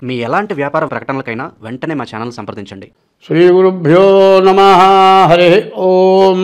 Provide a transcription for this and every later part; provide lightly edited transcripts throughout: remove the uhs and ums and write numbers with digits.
మీ ఎలాంటి వ్యాపార ప్రకటనలకైనా వెంటనే మా ఛానల్ సంప్రదించండి. శ్రీ గురుభ్యో నమః. హరి ఓం.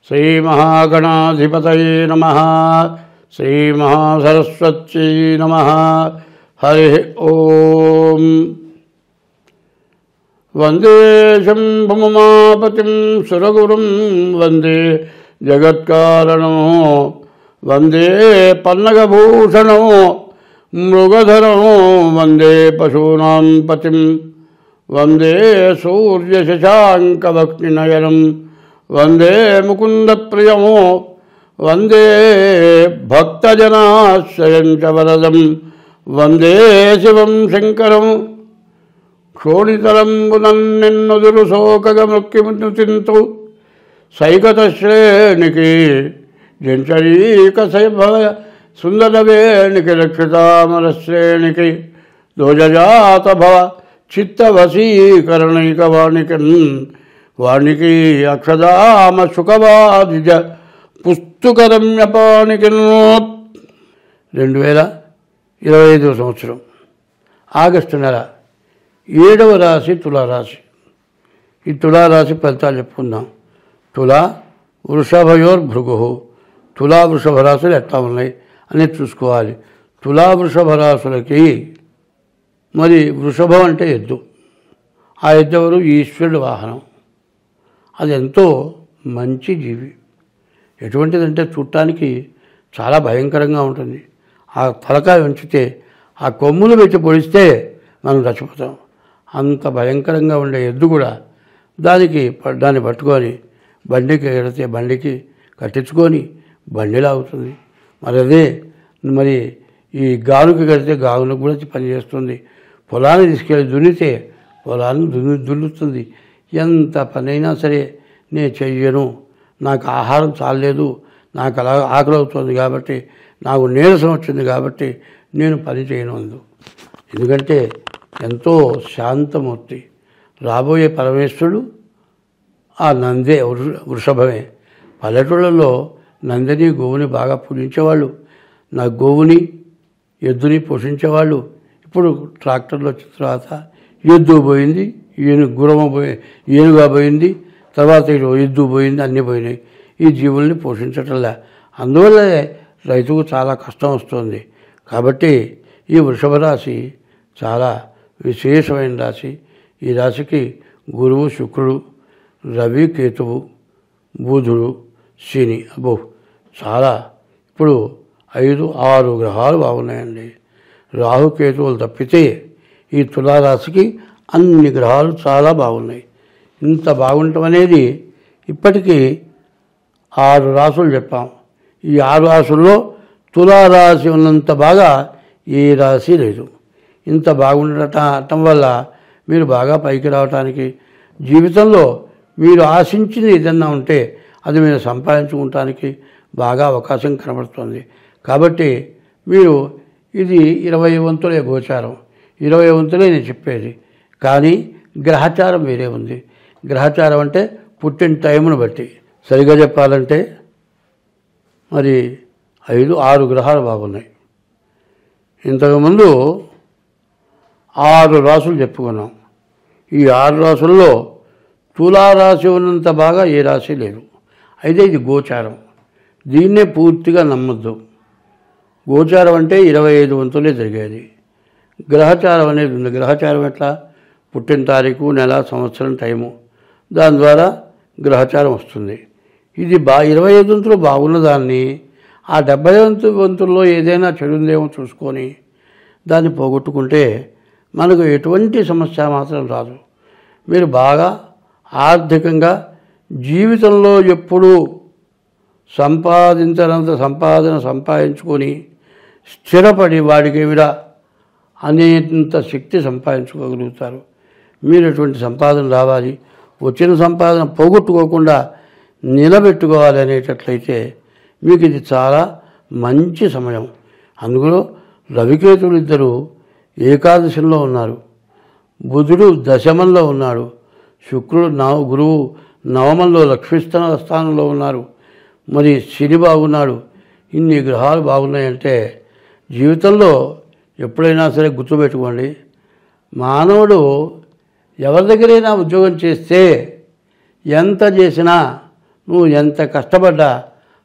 శ్రీ మహాగణాధిపతయే నమః. శ్రీ మహాసరస్వత్యై నమః. హరి ఓం. వందే శంభుమాపతిం సురగురుం వందే జగత్కారణం వందే పన్నగభూషణం మృగధరం వందే పశూనాం పతిం వందే సూర్యశశాంకవక్నినయనం వందే ముకుందప్రియం వందే భక్తజనాశ్రయం చ వరదం వందే శివం శంకరం. క్షోణితలంబునన్నెన్నొదురు శోకగమృక్కిముతింతు సైకతశ్రేణికి జంచరీక సైభవ సుందరవేణికి రక్షితామరశ్రేణికి దోజజాత భవ చిత్తవశీకరణైక వాణికి అక్షదామ సుఖవాదిజ పుస్తుకరమ్యపానికి. 2025 సంవత్సరం ఆగస్టు నెల 7వ రాశి తులారాశి. ఈ తులారాశి ఫలితాలు చెప్పుకుందాం. తులా వృషభయోర్భృగు. తులా వృషభ రాశులు ఎట్లా ఉన్నాయి అనేది చూసుకోవాలి. తులా వృషభ రాశులకి మరి వృషభం అంటే ఎద్దు. ఆ ఎద్దు ఎవరు? ఈశ్వరుడు వాహనం. అది ఎంతో మంచి జీవి. ఎటువంటిదంటే చూడటానికి చాలా భయంకరంగా ఉంటుంది. ఆ తలకాయ ఉంచితే ఆ కొమ్ములు పెట్టి పొడిస్తే మనం చచ్చిపోతాం. అంత భయంకరంగా ఉండే ఎద్దు కూడా దాన్ని పట్టుకొని బండికి ఎడితే బండికి కట్టించుకొని బండిలా అవుతుంది. మరి ఈ గానుకి కడితే గానుకు కూడా పనిచేస్తుంది. పొలాన్ని తీసుకెళ్ళి దున్నితే పొలాన్ని దున్నుతుంది. ఎంత పనైనా సరే నేను చెయ్యను, నాకు ఆహారం చాలలేదు, నాకు అలా ఆకలి అవుతుంది కాబట్టి, నాకు నీరసం వచ్చింది కాబట్టి నేను పని చేయను అందు. ఎందుకంటే ఎంతో శాంతమూర్తి. రాబోయే పరమేశ్వరుడు ఆ నందే వృషభమే. పల్లెటూళ్ళలో నందిని గోవుని బాగా పూజించేవాళ్ళు, నా గోవుని ఎద్దుని పోషించేవాళ్ళు. ఇప్పుడు ట్రాక్టర్లు వచ్చిన తర్వాత ఎద్దు పోయింది, ఏనుగా పోయింది, తర్వాత ఎద్దు పోయింది, అన్నీ పోయినాయి. ఈ జీవుల్ని పోషించటంలే. అందువల్లే రైతుకు చాలా కష్టం వస్తుంది. కాబట్టి ఈ వృషభ రాశి చాలా విశేషమైన రాశి. ఈ రాశికి గురువు, శుక్రుడు, రవి, కేతువు, బుధుడు, శని చాలా ఇప్పుడు 5-6 గ్రహాలు బాగున్నాయండి. రాహుకేతువులు తప్పితే ఈ తులారాశికి అన్ని గ్రహాలు చాలా బాగున్నాయి. ఇంత బాగుండటం అనేది ఇప్పటికీ 6 రాశులు చెప్పాం. ఈ 6 రాశుల్లో తులారాశి ఉన్నంత బాగా ఏ రాశి లేదు. ఇంత బాగుండటం వల్ల మీరు బాగా పైకి రావటానికి, జీవితంలో మీరు ఆశించింది ఏదన్నా ఉంటే అది మీరు సంపాదించుకోవటానికి బాగా అవకాశం కనబడుతుంది. కాబట్టి మీరు ఇది 20 వంతులే గోచారం, 20 వంతులే నేను చెప్పేది. కానీ గ్రహచారం వేరే ఉంది. గ్రహచారం అంటే పుట్టిన టైంను బట్టి. సరిగా చెప్పాలంటే మరి 5-6 గ్రహాలు బాగున్నాయి. ఇంతకుముందు 6 రాసులు చెప్పుకున్నాం. ఈ 6 రాసుల్లో తులారాశి ఉన్నంత బాగా ఏ రాశి లేదు. అయితే ఇది గోచారం. దీన్నే పూర్తిగా నమ్మొద్దు. గోచారం అంటే 25 వంతులే జరిగేది. గ్రహచారం అనేది ఉంది. గ్రహచారం ఎట్లా? పుట్టిన తారీఖు, నెల, సంవత్సరం, టైము, దాని ద్వారా గ్రహచారం వస్తుంది. ఇది 25 వంతులు బాగున్న దాన్ని ఆ 70 వంతుల్లో ఏదైనా చెడుందేమో చూసుకొని దాన్ని పోగొట్టుకుంటే మనకు ఎటువంటి సమస్య మాత్రం రాదు. మీరు బాగా ఆర్థికంగా జీవితంలో ఎప్పుడూ సంపాదించినంత సంపాదించుకొని స్థిరపడి వాడికి ఏమిరా అనేంత శక్తి సంపాదించుకోగలుగుతారు. మీరు ఎటువంటి సంపాదన రావాలి, వచ్చిన సంపాదన పోగొట్టుకోకుండా నిలబెట్టుకోవాలి అనేటట్లయితే మీకు ఇది చాలా మంచి సమయం. అందులో రవికేతులు ఇద్దరు ఏకాదశంలో ఉన్నారు, బుధుడు దశమంలో ఉన్నాడు, శుక్రుడు గురువు నవమంలో లక్ష్మీస్థాన స్థానంలో ఉన్నారు, మరి శని బాగున్నాడు. ఇన్ని గ్రహాలు బాగున్నాయంటే జీవితంలో ఎప్పుడైనా సరే గుర్తుపెట్టుకోండి, మానవుడు ఎవరి దగ్గరైనా ఉద్యోగం చేస్తే ఎంత చేసినా నువ్వు ఎంత కష్టపడ్డా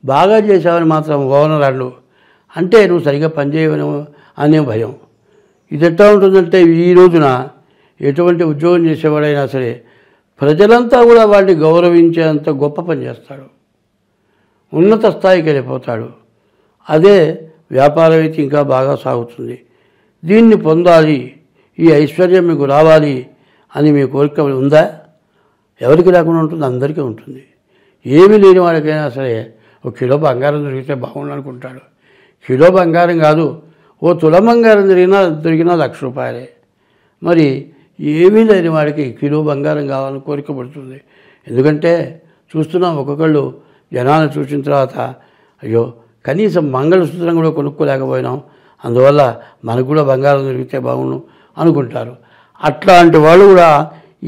బాగా చేసావని మాత్రం ఓనరాళ్ళు అంటే నువ్వు సరిగ్గా పనిచేయవను అనే భయం. ఇది ఎట్లా ఉంటుందంటే ఈ రోజున ఎటువంటి ఉద్యోగం చేసేవాడైనా సరే ప్రజలంతా కూడా వాడిని గౌరవించేంత గొప్ప పని చేస్తాడు, ఉన్నత స్థాయికి వెళ్ళిపోతాడు. అదే వ్యాపారం అయితే ఇంకా బాగా సాగుతుంది. దీన్ని పొందాలి, ఈ ఐశ్వర్యం మీకు రావాలి అని మీ కోరిక ఉందా? ఎవరికి లేకుండా ఉంటుంది? అందరికీ ఉంటుంది. ఏమీ లేని వాడికైనా సరే ఒక కిలో బంగారం దొరికితే బాగుండు అనుకుంటాడు. కిలో బంగారం కాదు, ఓ తులం బంగారం దొరికినా ₹1,00,000. మరి ఏమీ లేని వాడికి కిలో బంగారం కావాలని కోరిక పడుతుంది. ఎందుకంటే చూస్తున్నాం, ఒక్కొక్కళ్ళు జనాలను చూసిన తర్వాత అయ్యో కనీసం మంగళసూత్రం కూడా కొనుక్కోలేకపోయినాం, అందువల్ల మనకు కూడా బంగారం దొరికితే బాగుండు అనుకుంటారు. అట్లాంటి వాళ్ళు కూడా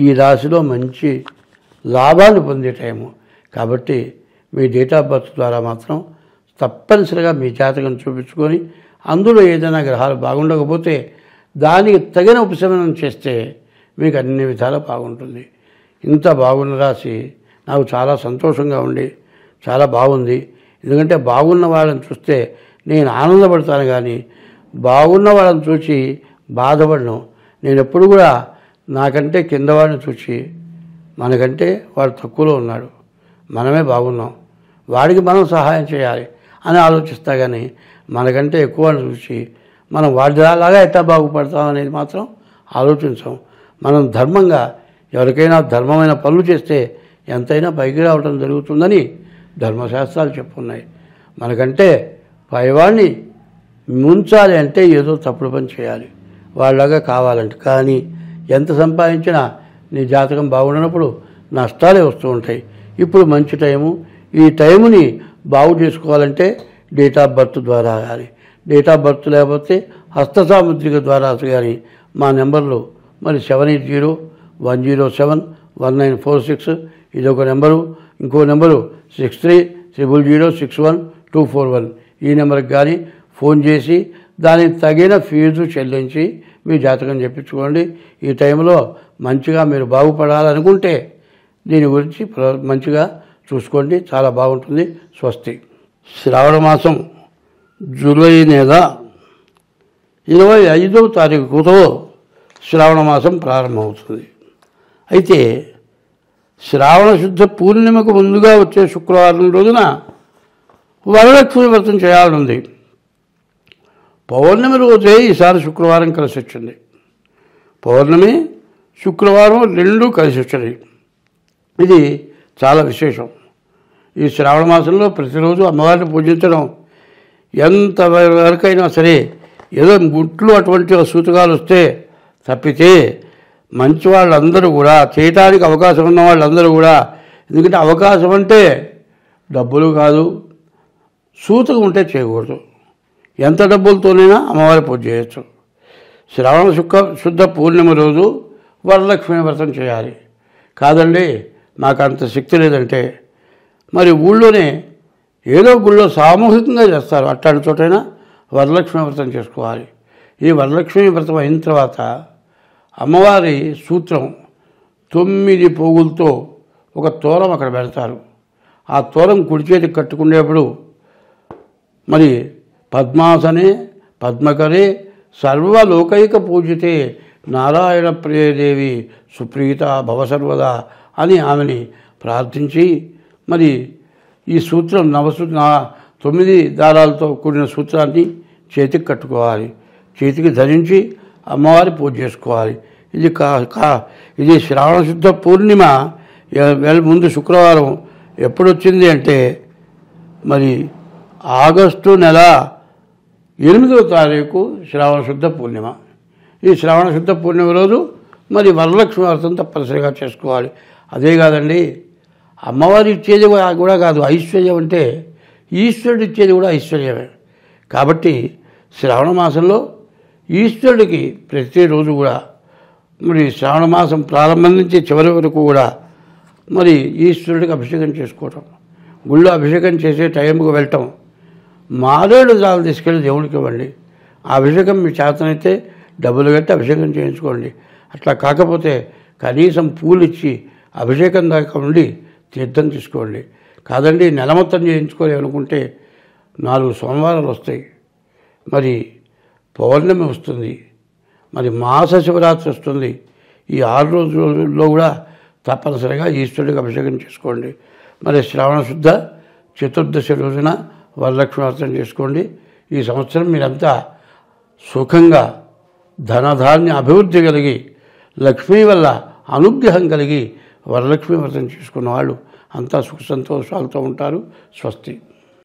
ఈ రాశిలో మంచి లాభాలు పొందే టైము. కాబట్టి మీ డేట్ ఆఫ్ బర్త్ ద్వారా మాత్రం తప్పనిసరిగా మీ జాతకం చూపించుకొని అందులో ఏదైనా గ్రహాలు బాగుండకపోతే దానికి తగిన ఉపశమనం చేస్తే మీకు అన్ని విధాలా బాగుంటుంది. ఇంత బాగున్న రాశి నాకు చాలా సంతోషంగా ఉండి చాలా బాగుంది. ఎందుకంటే బాగున్న వాళ్ళని చూస్తే నేను ఆనందపడతాను, కానీ బాగున్న వాళ్ళని చూసి బాధపడను. నేను ఎప్పుడు కూడా నాకంటే కింద వాడిని చూసి మనకంటే వాడు తక్కువలో ఉన్నాడు, మనమే బాగున్నాం, వాడికి మనం సహాయం చేయాలి అని ఆలోచిస్తా. కానీ మనకంటే ఎక్కువ చూసి మనం వాడిలాగా ఎట్లా బాగుపడతాం అనేది మాత్రం ఆలోచించాం. మనం ధర్మంగా ఎవరికైనా ధర్మమైన పనులు చేస్తే ఎంతైనా పైకి రావడం జరుగుతుందని ధర్మశాస్త్రాలు చెప్పున్నాయి. మనకంటే పైవాడిని ముంచాలి అంటే ఏదో తప్పుడు పని చేయాలి, వాళ్ళలాగా కావాలంటే. కానీ ఎంత సంపాదించినా నీ జాతకం బాగుండనప్పుడు నష్టాలే వస్తూ ఉంటాయి. ఇప్పుడు మంచి టైము, ఈ టైముని బాగు చేసుకోవాలంటే డేట్ ఆఫ్ బర్త్ ద్వారా కానీ, డేట్ ఆఫ్ బర్త్ లేకపోతే హస్త సాముద్రిక ద్వారా కానీ మా నెంబర్లు మరి 7801071946 ఇదొక నెంబరు. ఇంకో నెంబరు 6300061241. ఈ నెంబర్కి కానీ ఫోన్ చేసి దానికి తగిన ఫీజు చెల్లించి మీ జాతకం చెప్పించుకోండి. ఈ టైంలో మంచిగా మీరు బాగుపడాలనుకుంటే దీని గురించి మంచిగా చూసుకోండి, చాలా బాగుంటుంది. స్వస్తి. శ్రావణ మాసం జూలై నెల 25వ తారీఖుతో శ్రావణ మాసం ప్రారంభమవుతుంది. అయితే శ్రావణ శుద్ధ పూర్ణిమకు ముందుగా వచ్చే శుక్రవారం రోజున వరలక్ష్మి వ్రతం చేయాలనుంది. పౌర్ణమి రోజే ఈసారి శుక్రవారం కలిసి వచ్చింది. పౌర్ణమి శుక్రవారం రెండు కలిసి వచ్చినాయి. ఇది చాలా విశేషం. ఈ శ్రావణ మాసంలో ప్రతిరోజు అమ్మవారిని పూజించడం ఎంతవరకైనా సరే ఏదో గుట్లు అటువంటి సూతకాలు వస్తే తప్పితే మంచి వాళ్ళందరూ కూడా చేయటానికి అవకాశం ఉన్న వాళ్ళందరూ కూడా, ఎందుకంటే అవకాశం అంటే డబ్బులు కాదు, సూతకం ఉంటే చేయకూడదు. ఎంత డబ్బులతోనైనా అమ్మవారి పూజ చేయొచ్చు. శ్రావణ శుద్ధ పూర్ణిమ రోజు వరలక్ష్మి వ్రతం చేయాలి. కాదండి నాకు అంత శక్తి లేదంటే మరి ఊళ్ళోనే ఏదో గుళ్ళో సామూహికంగా చేస్తారు, అట్లాంటి చోటైనా వరలక్ష్మి వ్రతం చేసుకోవాలి. ఈ వరలక్ష్మి వ్రతం అయిన తర్వాత అమ్మవారి సూత్రం 9 పోగులతో ఒక తోరం అక్కడ పెడతారు. ఆ తోరం కుడి చేతికి కట్టుకునేప్పుడు మరి పద్మాసనే పద్మకరే సర్వలోకైక పూజితే నారాయణ ప్రియదేవి సుప్రీత భవసర్వదా అని ఆమెని ప్రార్థించి మరి ఈ సూత్రం 9 దారాలతో కూడిన సూత్రాన్ని చేతికి కట్టుకోవాలి, చేతికి ధరించి అమ్మవారి పూజ చేసుకోవాలి. ఇది శ్రావణ శుద్ధ పూర్ణిమ ముందు శుక్రవారం ఎప్పుడు వచ్చింది అంటే మరి ఆగస్టు నెల 8వ తారీఖు శ్రావణ శుద్ధ పూర్ణిమ. ఈ శ్రావణ శుద్ధ పూర్ణిమ రోజు మరి వరలక్ష్మి వ్రతం తప్పనిసరిగా చేసుకోవాలి. అదే కాదండి, అమ్మవారు ఇచ్చేది కూడా కాదు, ఐశ్వర్యం అంటే ఈశ్వరుడు ఇచ్చేది కూడా ఐశ్వర్యమే. కాబట్టి శ్రావణ మాసంలో ఈశ్వరుడికి ప్రతిరోజు కూడా మరి శ్రావణ మాసం ప్రారంభం నుంచి చివరి వరకు కూడా మరి ఈశ్వరుడికి అభిషేకం చేసుకోవటం, గుళ్ళో అభిషేకం చేసే టైంకి వెళ్ళటం, మారేడు జాలు తీసుకెళ్ళి దేవుడికి ఇవ్వండి. ఆ అభిషేకం మీ చేతనైతే డబ్బులు కట్టి అభిషేకం చేయించుకోండి. అట్లా కాకపోతే కనీసం పూలు ఇచ్చి అభిషేకం దాకా ఉండి తీర్థం తీసుకోండి. కాదండి నెల మొత్తం చేయించుకోవాలి అనుకుంటే 4 సోమవారాలు వస్తాయి, మరి పౌర్ణమి వస్తుంది, మరి మాస శివరాత్రి వస్తుంది. ఈ 6 రోజుల్లో కూడా తప్పనిసరిగా ఈశ్వరుడికి అభిషేకం చేసుకోండి. మరి శ్రావణ శుద్ధ చతుర్దశి రోజున వరలక్ష్మి వ్రతం చేసుకోండి. ఈ సంవత్సరం మీరంతా సుఖంగా ధనధాన్య అభివృద్ధి కలిగి లక్ష్మీ వల్ల అనుగ్రహం కలిగి వరలక్ష్మి వ్రతం చేసుకున్న వాళ్ళు అంతా సుఖ సంతోషాలతో ఉంటారు. స్వస్తి.